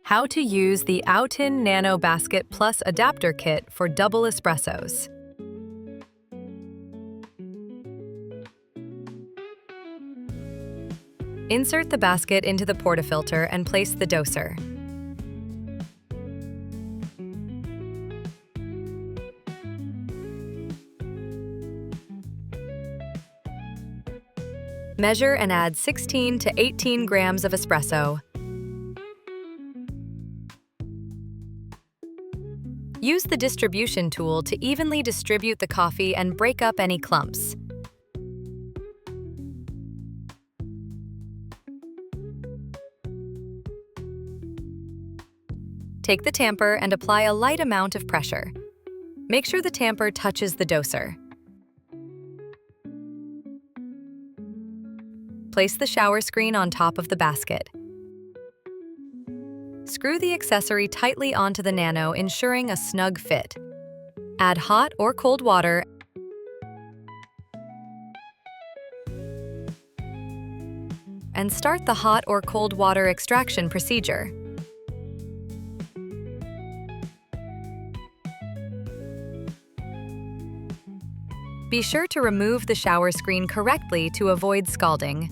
How to use the OutIn Nano Basket Plus adapter kit for double espressos. Insert the basket into the portafilter and place the doser. Measure and add 16 to 18 grams of espresso. Use the distribution tool to evenly distribute the coffee and break up any clumps. Take the tamper and apply a light amount of pressure. Make sure the tamper touches the doser. Place the shower screen on top of the basket. Screw the accessory tightly onto the Nano, ensuring a snug fit. Add hot or cold water and start the hot or cold water extraction procedure. Be sure to remove the shower screen correctly to avoid scalding.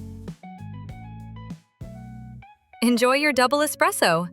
Enjoy your double espresso!